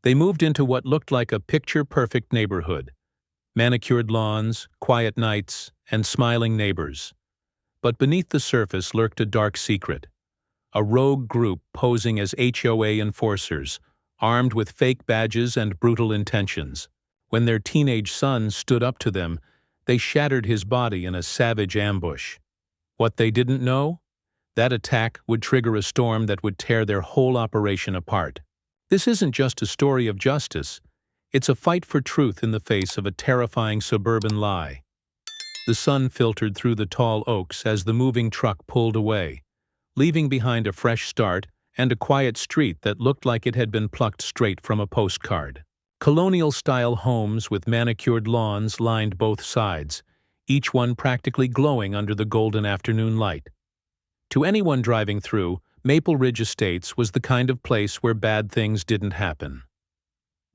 They moved into what looked like a picture-perfect neighborhood. Manicured lawns, quiet nights, and smiling neighbors. But beneath the surface lurked a dark secret. A rogue group posing as HOA enforcers, armed with fake badges and brutal intentions. When their teenage son stood up to them, they shattered his body in a savage ambush. What they didn't know? That attack would trigger a storm that would tear their whole operation apart. This isn't just a story of justice. It's a fight for truth in the face of a terrifying suburban lie. The sun filtered through the tall oaks as the moving truck pulled away, leaving behind a fresh start and a quiet street that looked like it had been plucked straight from a postcard. Colonial-style homes with manicured lawns lined both sides, each one practically glowing under the golden afternoon light. To anyone driving through, Maple Ridge Estates was the kind of place where bad things didn't happen.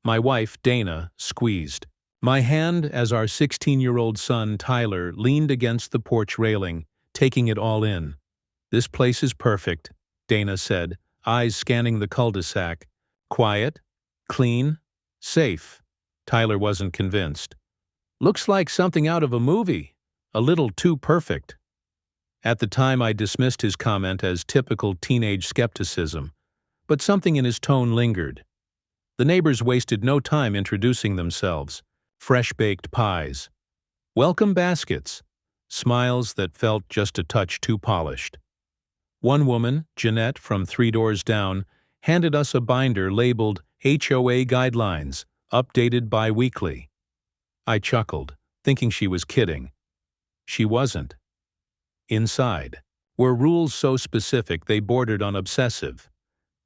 My wife, Dana, squeezed my hand as our 16-year-old son, Tyler, leaned against the porch railing, taking it all in. "This place is perfect," Dana said, eyes scanning the cul-de-sac. "Quiet, clean, safe." Tyler wasn't convinced. "Looks like something out of a movie. A little too perfect." At the time, I dismissed his comment as typical teenage skepticism, but something in his tone lingered. The neighbors wasted no time introducing themselves. Fresh-baked pies, welcome baskets, smiles that felt just a touch too polished. One woman, Jeanette from 3 doors down, handed us a binder labeled HOA Guidelines, updated bi-weekly. I chuckled, thinking she was kidding. She wasn't. Inside were rules so specific they bordered on obsessive.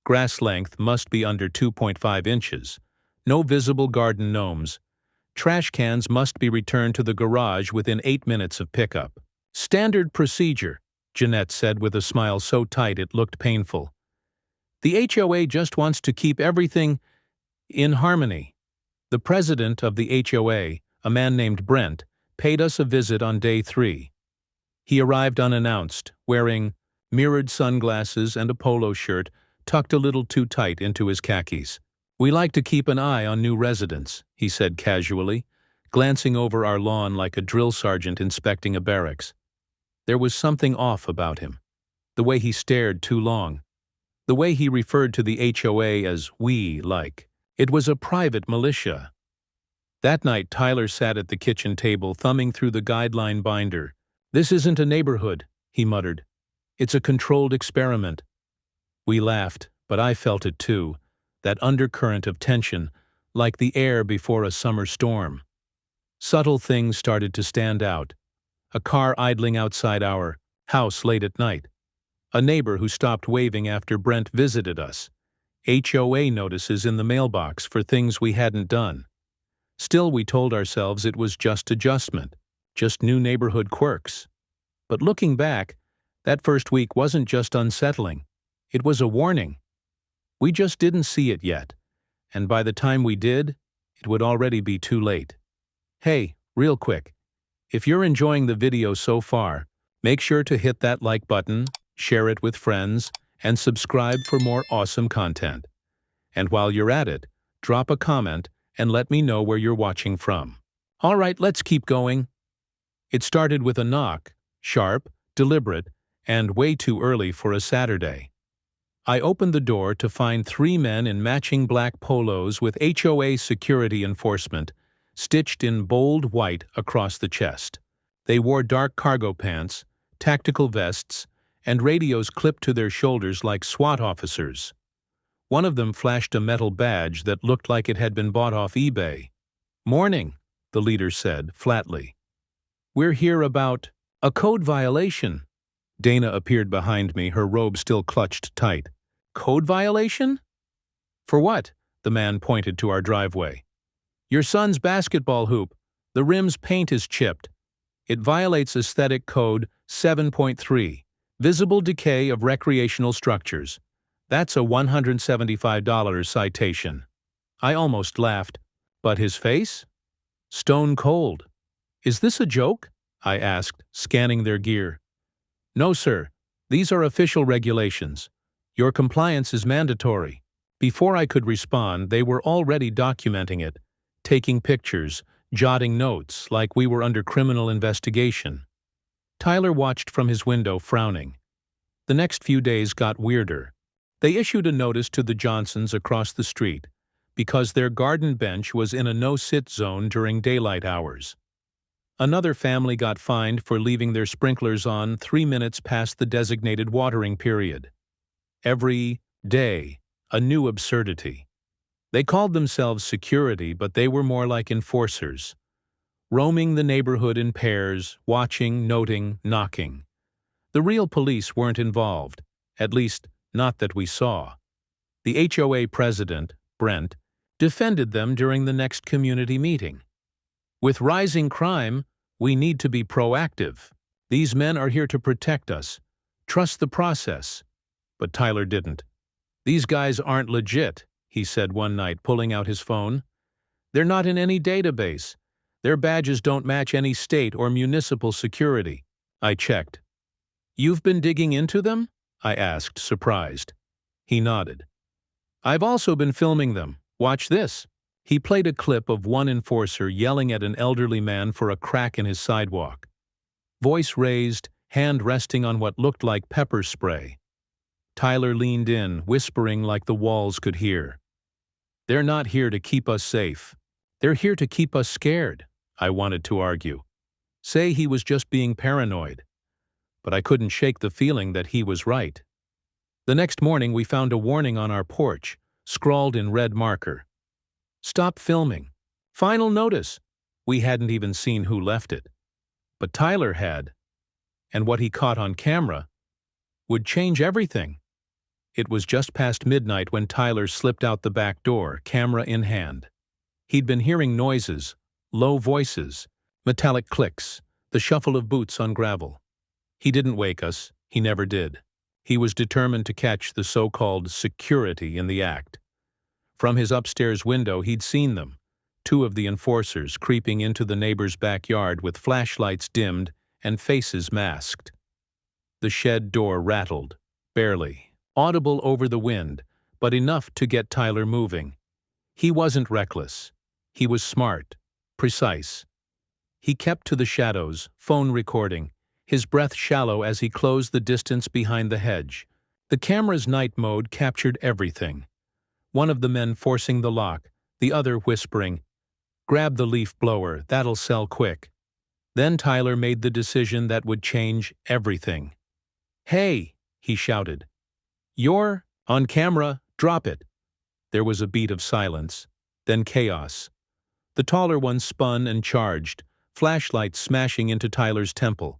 Grass length must be under 2.5 inches, no visible garden gnomes. Trash cans must be returned to the garage within 8 minutes of pickup. "Standard procedure," Jeanette said with a smile so tight it looked painful. "The HOA just wants to keep everything in harmony." The president of the HOA, a man named Brent, paid us a visit on day 3. He arrived unannounced, wearing mirrored sunglasses and a polo shirt tucked a little too tight into his khakis. "We like to keep an eye on new residents," he said casually, glancing over our lawn like a drill sergeant inspecting a barracks. There was something off about him. The way he stared too long. The way he referred to the HOA as "we" like it was a private militia. That night, Tyler sat at the kitchen table thumbing through the guideline binder. "This isn't a neighborhood," he muttered. "It's a controlled experiment." We laughed, but I felt it too. That undercurrent of tension, like the air before a summer storm. Subtle things started to stand out. A car idling outside our house late at night. A neighbor who stopped waving after Brent visited us. HOA notices in the mailbox for things we hadn't done. Still, we told ourselves it was just adjustment, just new neighborhood quirks. But looking back, that first week wasn't just unsettling. It was a warning. We just didn't see it yet, and by the time we did, it would already be too late. Hey, real quick, if you're enjoying the video so far, make sure to hit that like button, share it with friends, and subscribe for more awesome content. And while you're at it, drop a comment and let me know where you're watching from. All right, let's keep going. It started with a knock, sharp, deliberate, and way too early for a Saturday. I opened the door to find 3 men in matching black polos with HOA security enforcement, stitched in bold white across the chest. They wore dark cargo pants, tactical vests, and radios clipped to their shoulders like SWAT officers. One of them flashed a metal badge that looked like it had been bought off eBay. "Morning," the leader said, flatly. "We're here about a code violation." Dana appeared behind me, her robe still clutched tight. "Code violation?" "For what?" The man pointed to our driveway. "Your son's basketball hoop. The rim's paint is chipped. It violates Aesthetic Code 7.3, Visible Decay of Recreational Structures. That's a $175 citation." I almost laughed. But his face? Stone cold. "Is this a joke?" I asked, scanning their gear. "No, sir. These are official regulations. Your compliance is mandatory." Before I could respond, they were already documenting it, taking pictures, jotting notes like we were under criminal investigation. Tyler watched from his window, frowning. The next few days got weirder. They issued a notice to the Johnsons across the street because their garden bench was in a no-sit zone during daylight hours. Another family got fined for leaving their sprinklers on 3 minutes past the designated watering period. Every day, a new absurdity. They called themselves security, but they were more like enforcers, roaming the neighborhood in pairs, watching, noting, knocking. The real police weren't involved, at least not that we saw. The HOA president, Brent, defended them during the next community meeting. With rising crime, we need to be proactive. These men are here to protect us. Trust the process. But Tyler didn't. These guys aren't legit, he said one night, pulling out his phone. They're not in any database. Their badges don't match any state or municipal security. I checked. You've been digging into them? I asked, surprised. He nodded. I've also been filming them. Watch this. He played a clip of one enforcer yelling at an elderly man for a crack in his sidewalk. Voice raised, hand resting on what looked like pepper spray. Tyler leaned in, whispering like the walls could hear. They're not here to keep us safe. They're here to keep us scared, I wanted to argue. Say he was just being paranoid. But I couldn't shake the feeling that he was right. The next morning we found a warning on our porch, scrawled in red marker. Stop filming. Final notice. We hadn't even seen who left it. But Tyler had. And what he caught on camera would change everything. It was just past midnight when Tyler slipped out the back door, camera in hand. He'd been hearing noises, low voices, metallic clicks, the shuffle of boots on gravel. He didn't wake us. He never did. He was determined to catch the so-called security in the act. From his upstairs window, he'd seen them, 2 of the enforcers creeping into the neighbor's backyard with flashlights dimmed and faces masked. The shed door rattled, barely, audible over the wind, but enough to get Tyler moving. He wasn't reckless. He was smart, precise. He kept to the shadows, phone recording, his breath shallow as he closed the distance behind the hedge. The camera's night mode captured everything. One of the men forcing the lock, the other whispering, "Grab the leaf blower, that'll sell quick." Then Tyler made the decision that would change everything. "Hey," he shouted. "You're on camera, drop it." There was a beat of silence, then chaos. The taller one spun and charged, flashlight smashing into Tyler's temple.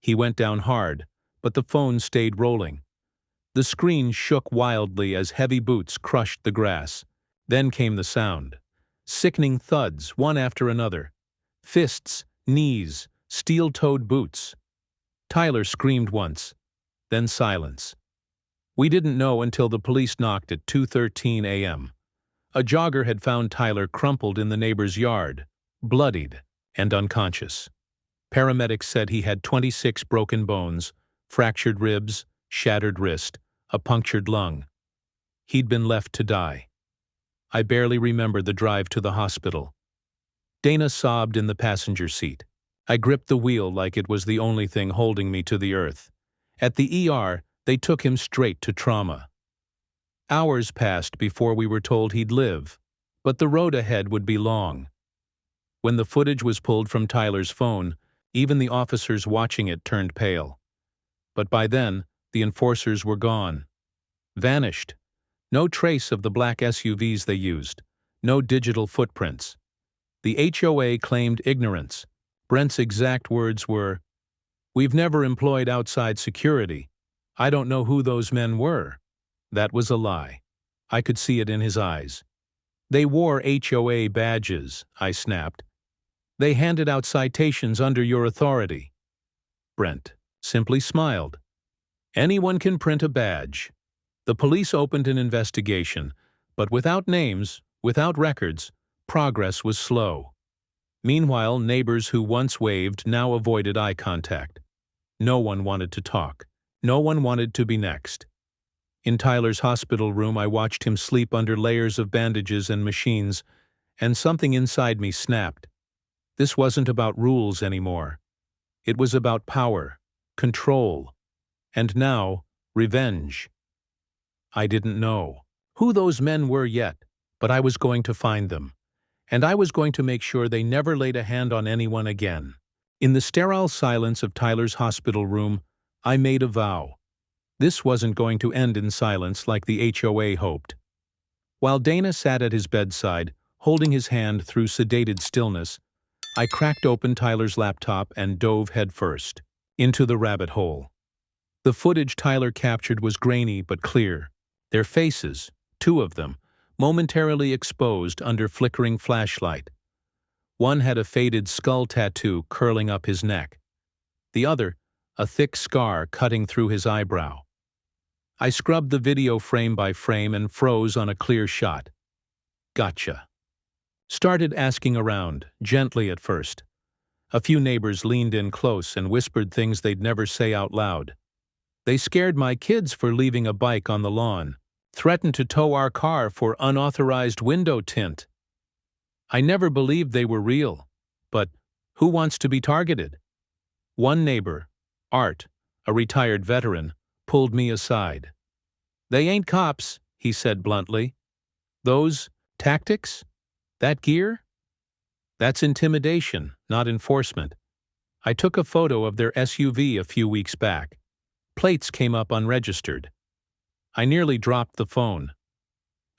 He went down hard, but the phone stayed rolling. The screen shook wildly as heavy boots crushed the grass. Then came the sound. Sickening thuds, one after another. Fists, knees, steel-toed boots. Tyler screamed once, then silence. We didn't know until the police knocked at 2:13 a.m. A jogger had found Tyler crumpled in the neighbor's yard, bloodied and unconscious. Paramedics said he had 26 broken bones, fractured ribs, shattered wrist, a punctured lung. He'd been left to die. I barely remember the drive to the hospital. Dana sobbed in the passenger seat. I gripped the wheel like it was the only thing holding me to the earth. At the ER, they took him straight to trauma. Hours passed before we were told he'd live, but the road ahead would be long. When the footage was pulled from Tyler's phone, even the officers watching it turned pale. But by then, the enforcers were gone. Vanished. No trace of the black SUVs they used. No digital footprints. The HOA claimed ignorance. Brent's exact words were, "We've never employed outside security. I don't know who those men were." That was a lie. I could see it in his eyes. "They wore HOA badges," I snapped. "They handed out citations under your authority." Brent simply smiled. "Anyone can print a badge." The police opened an investigation, but without names, without records, progress was slow. Meanwhile, neighbors who once waved now avoided eye contact. No one wanted to talk. No one wanted to be next. In Tyler's hospital room, I watched him sleep under layers of bandages and machines, and something inside me snapped. This wasn't about rules anymore. It was about power, control, and now, revenge. I didn't know who those men were yet, but I was going to find them, and I was going to make sure they never laid a hand on anyone again. In the sterile silence of Tyler's hospital room, I made a vow. This wasn't going to end in silence like the HOA hoped. While Dana sat at his bedside, holding his hand through sedated stillness, I cracked open Tyler's laptop and dove headfirst into the rabbit hole. The footage Tyler captured was grainy but clear. Their faces, two of them, momentarily exposed under flickering flashlight. One had a faded skull tattoo curling up his neck. The other, a thick scar cutting through his eyebrow. I scrubbed the video frame by frame and froze on a clear shot. Gotcha. Started asking around, gently at first. A few neighbors leaned in close and whispered things they'd never say out loud. They scared my kids for leaving a bike on the lawn, threatened to tow our car for unauthorized window tint. I never believed they were real, but who wants to be targeted? One neighbor, Art, a retired veteran, pulled me aside. "They ain't cops," he said bluntly. "Those tactics? That gear? That's intimidation, not enforcement. I took a photo of their SUV a few weeks back. Plates came up unregistered. I nearly dropped the phone.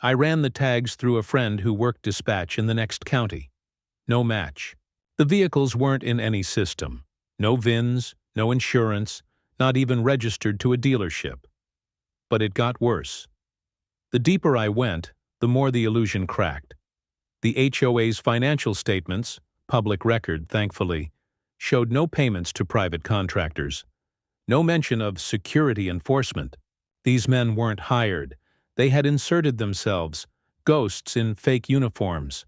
I ran the tags through a friend who worked dispatch in the next county. No match. The vehicles weren't in any system. No VINs, no insurance, not even registered to a dealership. But it got worse. The deeper I went, the more the illusion cracked. The HOA's financial statements, public record, thankfully, showed no payments to private contractors. No mention of security enforcement. These men weren't hired. They had inserted themselves, ghosts in fake uniforms.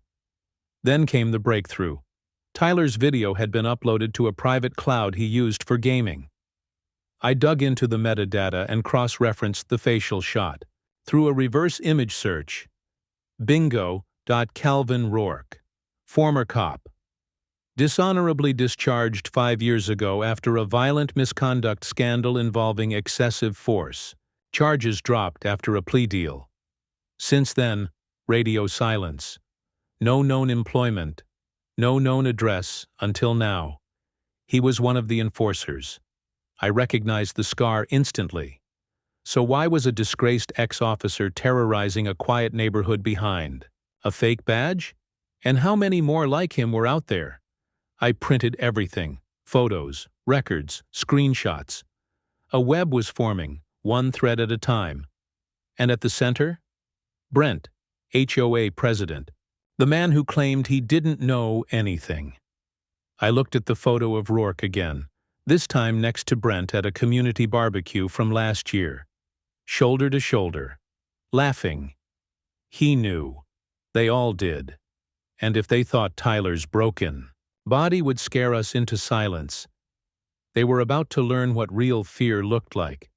Then came the breakthrough. Tyler's video had been uploaded to a private cloud he used for gaming. I dug into the metadata and cross-referenced the facial shot. Through a reverse image search. Bingo. Calvin Rourke. Former cop. Dishonorably discharged 5 years ago after a violent misconduct scandal involving excessive force. Charges dropped after a plea deal. Since then, radio silence. No known employment. No known address until now. He was one of the enforcers. I recognized the scar instantly. So why was a disgraced ex-officer terrorizing a quiet neighborhood behind? A fake badge? And how many more like him were out there? I printed everything. Photos, records, screenshots. A web was forming, one thread at a time. And at the center? Brent, HOA president. The man who claimed he didn't know anything. I looked at the photo of Rourke again, this time next to Brent at a community barbecue from last year. Shoulder to shoulder. Laughing. He knew. They all did. And if they thought Tyler's broken body would scare us into silence, they were about to learn what real fear looked like.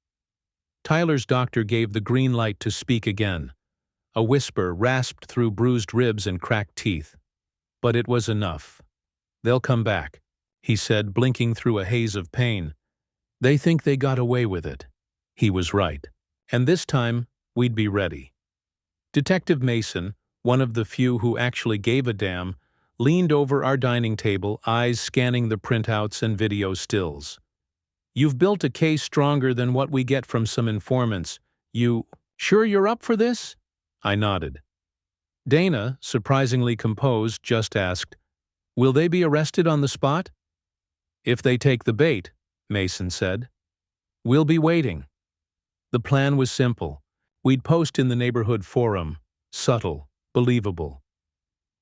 Tyler's doctor gave the green light to speak again. A whisper rasped through bruised ribs and cracked teeth. But it was enough. "They'll come back," he said, blinking through a haze of pain. "They think they got away with it." He was right. And this time, we'd be ready. Detective Mason, one of the few who actually gave a damn, leaned over our dining table, eyes scanning the printouts and video stills. "You've built a case stronger than what we get from some informants. Sure you're up for this?" I nodded. Dana, surprisingly composed, just asked, "Will they be arrested on the spot?" "If they take the bait," Mason said. "We'll be waiting." The plan was simple. We'd post in the neighborhood forum. Subtle. Believable.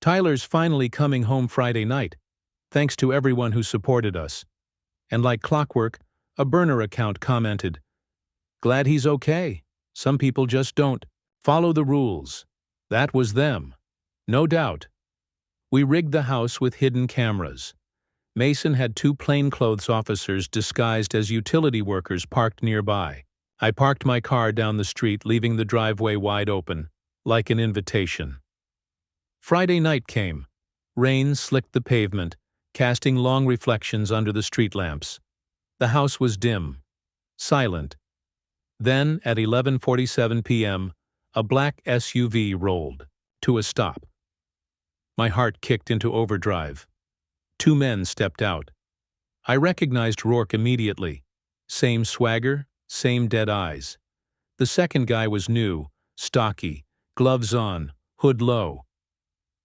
"Tyler's finally coming home Friday night. Thanks to everyone who supported us." And like clockwork, a burner account commented, "Glad he's okay. Some people just don't follow the rules." That was them. No doubt. We rigged the house with hidden cameras. Mason had 2 plainclothes officers disguised as utility workers parked nearby. I parked my car down the street, leaving the driveway wide open, like an invitation. Friday night came. Rain slicked the pavement, casting long reflections under the street lamps. The house was dim, silent. Then, at 11:47 p.m., a black SUV rolled to a stop. My heart kicked into overdrive. Two men stepped out. I recognized Rourke immediately. Same swagger, same dead eyes. The second guy was new, stocky, gloves on, hood low.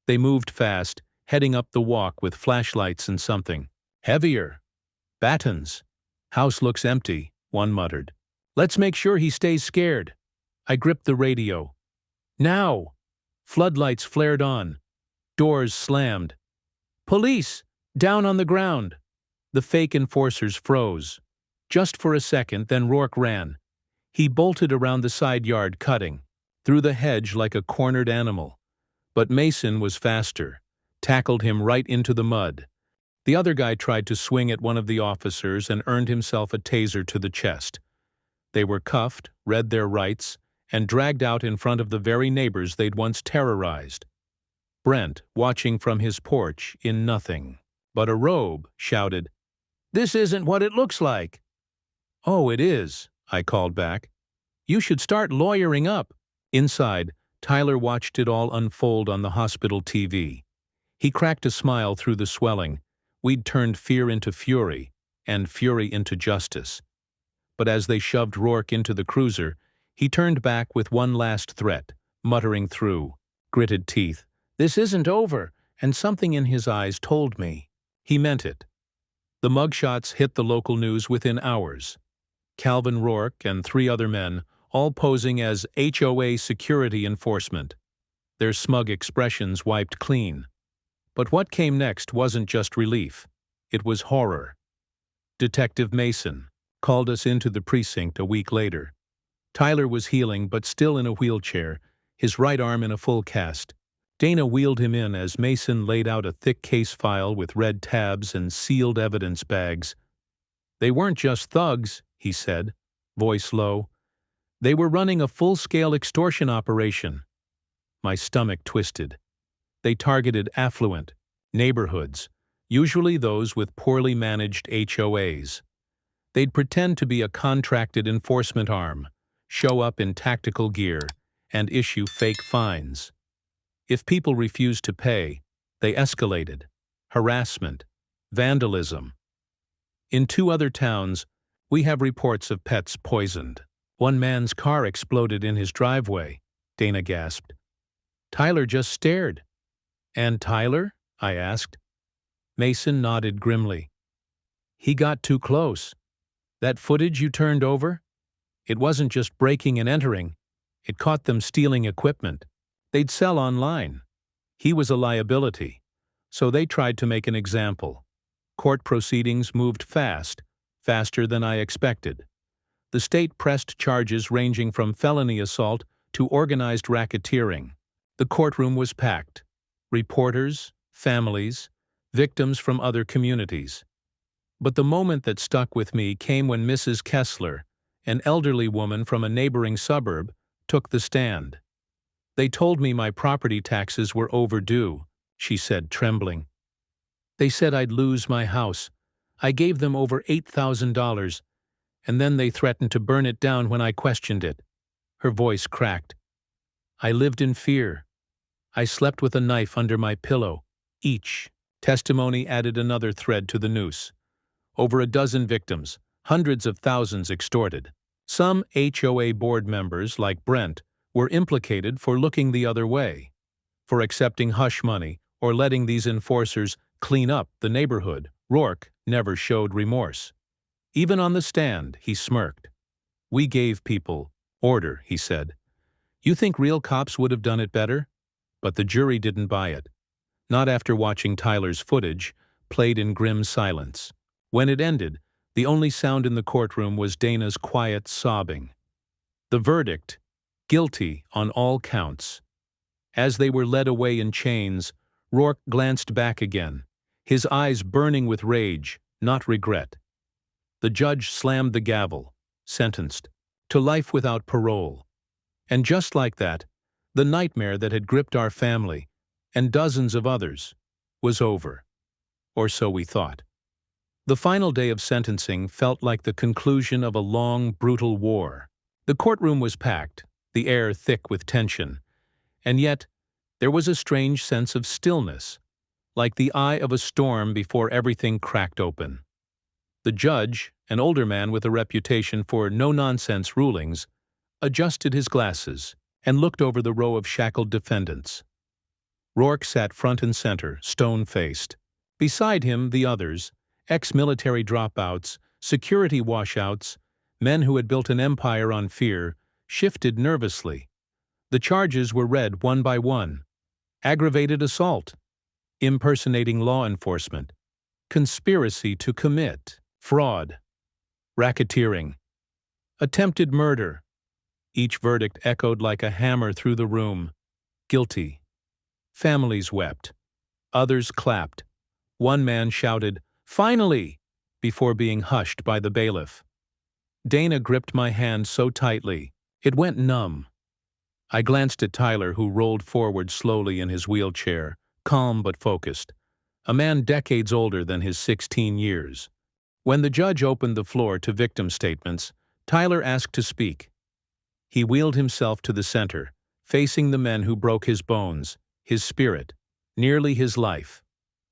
They moved fast, heading up the walk with flashlights and something. Heavier. Batons. House looks empty, one muttered. Let's make sure he stays scared. I gripped the radio. Now! Floodlights flared on. Doors slammed. Police! Down on the ground! The fake enforcers froze. Just for a second, then Rourke ran. He bolted around the side yard, cutting through the hedge like a cornered animal. But Mason was faster, tackled him right into the mud. The other guy tried to swing at one of the officers and earned himself a taser to the chest. They were cuffed, read their rights, and dragged out in front of the very neighbors they'd once terrorized. Brent, watching from his porch in nothing but a robe, shouted, "This isn't what it looks like." "Oh, it is," I called back. "You should start lawyering up." Inside, Tyler watched it all unfold on the hospital TV. He cracked a smile through the swelling. We'd turned fear into fury, and fury into justice. But as they shoved Rourke into the cruiser, he turned back with one last threat, muttering through gritted teeth, "This isn't over," and something in his eyes told me he meant it. The mugshots hit the local news within hours. Calvin Rourke and three other men, all posing as HOA security enforcement. Their smug expressions wiped clean. But what came next wasn't just relief. It was horror. Detective Mason called us into the precinct a week later. Tyler was healing but still in a wheelchair, his right arm in a full cast. Dana wheeled him in as Mason laid out a thick case file with red tabs and sealed evidence bags. "They weren't just thugs," he said, voice low. "They were running a full-scale extortion operation." My stomach twisted. They targeted affluent neighborhoods, usually those with poorly managed HOAs. They'd pretend to be a contracted enforcement arm, show up in tactical gear, and issue fake fines. If people refused to pay, they escalated. Harassment, vandalism. In two other towns, we have reports of pets poisoned. One man's car exploded in his driveway, Dana gasped. Tyler just stared. "And Tyler?" I asked. Mason nodded grimly. "He got too close. That footage you turned over? It wasn't just breaking and entering. It caught them stealing equipment. They'd sell online. He was a liability. So they tried to make an example. Court proceedings moved fast, faster than I expected. The state pressed charges ranging from felony assault to organized racketeering. The courtroom was packed. Reporters, families, victims from other communities. But the moment that stuck with me came when Mrs. Kessler, an elderly woman from a neighboring suburb, took the stand. "They told me my property taxes were overdue," she said, trembling. "They said I'd lose my house. I gave them over $8,000, and then they threatened to burn it down when I questioned it." Her voice cracked. "I lived in fear. I slept with a knife under my pillow. Each testimony added another thread to the noose. Over a dozen victims, hundreds of thousands extorted. Some HOA board members, like Brent, were implicated for looking the other way, for accepting hush money or letting these enforcers clean up the neighborhood. Rourke never showed remorse. Even on the stand, he smirked. "We gave people order," he said. "You think real cops would have done it better?" But the jury didn't buy it. Not after watching Tyler's footage, played in grim silence. When it ended, the only sound in the courtroom was Dana's quiet sobbing. The verdict: guilty on all counts. As they were led away in chains, Rourke glanced back again, his eyes burning with rage, not regret. The judge slammed the gavel, sentenced. to life without parole. And just like that, the nightmare that had gripped our family, and dozens of others, was over. Or so we thought. The final day of sentencing felt like the conclusion of a long, brutal war. The courtroom was packed, the air thick with tension, and yet there was a strange sense of stillness, like the eye of a storm before everything cracked open. The judge, an older man with a reputation for no-nonsense rulings, adjusted his glasses and looked over the row of shackled defendants. Rourke sat front and center, stone-faced. Beside him, the others, ex-military dropouts, security washouts, men who had built an empire on fear, shifted nervously. The charges were read one by one. Aggravated assault, impersonating law enforcement, conspiracy to commit, fraud, racketeering, attempted murder. Each verdict echoed like a hammer through the room. Guilty. Families wept. Others clapped. One man shouted, "Finally!" before being hushed by the bailiff. Dana gripped my hand so tightly, it went numb. I glanced at Tyler, who rolled forward slowly in his wheelchair, calm but focused, a man decades older than his 16 years. When the judge opened the floor to victim statements, Tyler asked to speak. He wheeled himself to the center, facing the men who broke his bones, his spirit, nearly his life.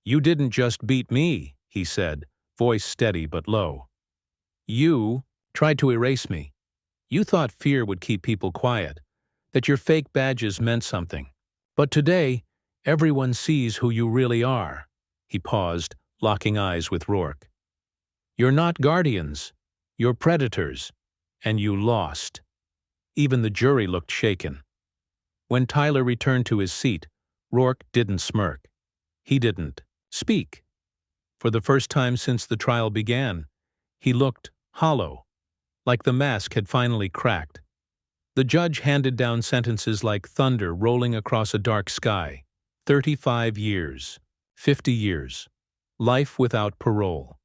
"You didn't just beat me," he said, voice steady but low. "You tried to erase me. You thought fear would keep people quiet, that your fake badges meant something. But today, everyone sees who you really are." He paused, locking eyes with Rourke. "You're not guardians. You're predators. And you lost." Even the jury looked shaken. When Tyler returned to his seat, Rourke didn't smirk. He didn't speak. For the first time since the trial began, he looked hollow, like the mask had finally cracked. The judge handed down sentences like thunder rolling across a dark sky. 35 years, 50 years, life without parole.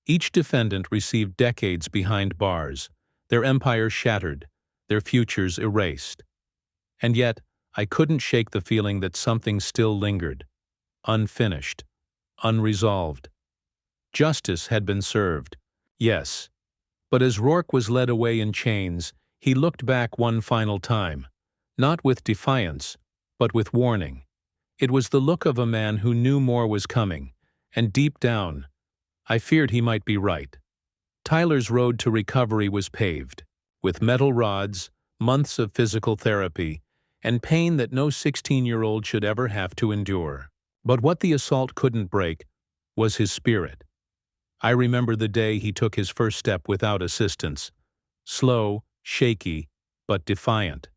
Each defendant received decades behind bars, their empires shattered, their futures erased. And yet, I couldn't shake the feeling that something still lingered, unfinished, unresolved. Justice had been served, yes, but as Rourke was led away in chains, he looked back one final time, not with defiance, but with warning. It was the look of a man who knew more was coming, and deep down, I feared he might be right. Tyler's road to recovery was paved, with metal rods, months of physical therapy, and pain that no 16-year-old should ever have to endure. But what the assault couldn't break was his spirit. I remember the day he took his first step without assistance, slow, shaky, but defiant.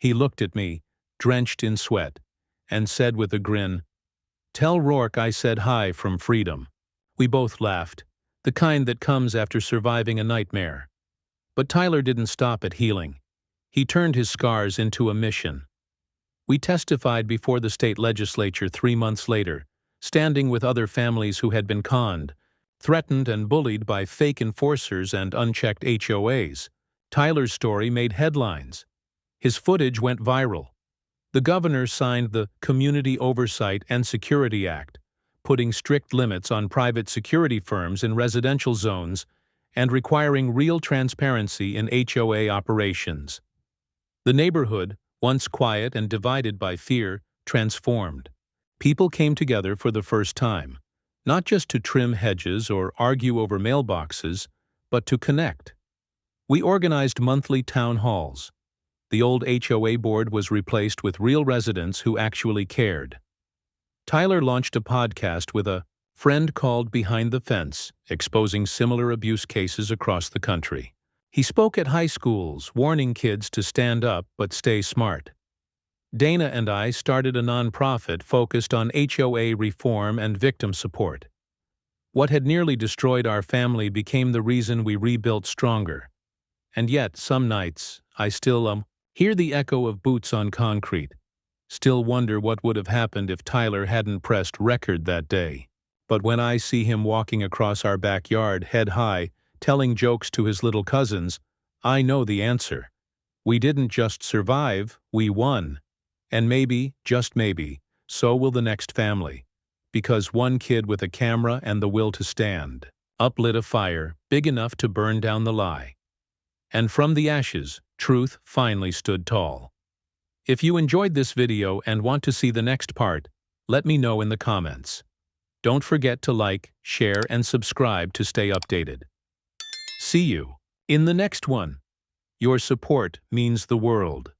He looked at me, drenched in sweat, and said with a grin, "Tell Rourke I said hi from freedom." We both laughed, the kind that comes after surviving a nightmare. But Tyler didn't stop at healing. He turned his scars into a mission. We testified before the state legislature 3 months later, standing with other families who had been conned, threatened and bullied by fake enforcers and unchecked HOAs. Tyler's story made headlines. His footage went viral. The governor signed the Community Oversight and Security Act, putting strict limits on private security firms in residential zones and requiring real transparency in HOA operations. The neighborhood, once quiet and divided by fear, transformed. People came together for the first time, not just to trim hedges or argue over mailboxes, but to connect. We organized monthly town halls. The old HOA board was replaced with real residents who actually cared. Tyler launched a podcast with a friend called Behind the Fence, exposing similar abuse cases across the country. He spoke at high schools, warning kids to stand up but stay smart. Dana and I started a nonprofit focused on HOA reform and victim support. What had nearly destroyed our family became the reason we rebuilt stronger. And yet, some nights, I still hear the echo of boots on concrete, still wonder what would have happened if Tyler hadn't pressed record that day. But when I see him walking across our backyard head high, telling jokes to his little cousins, I know the answer. We didn't just survive, we won. And maybe, just maybe, so will the next family. Because one kid with a camera and the will to stand uplit a fire big enough to burn down the lie. And from the ashes, truth finally stood tall. If you enjoyed this video and want to see the next part, let me know in the comments. Don't forget to like, share, and subscribe to stay updated. See you in the next one. Your support means the world.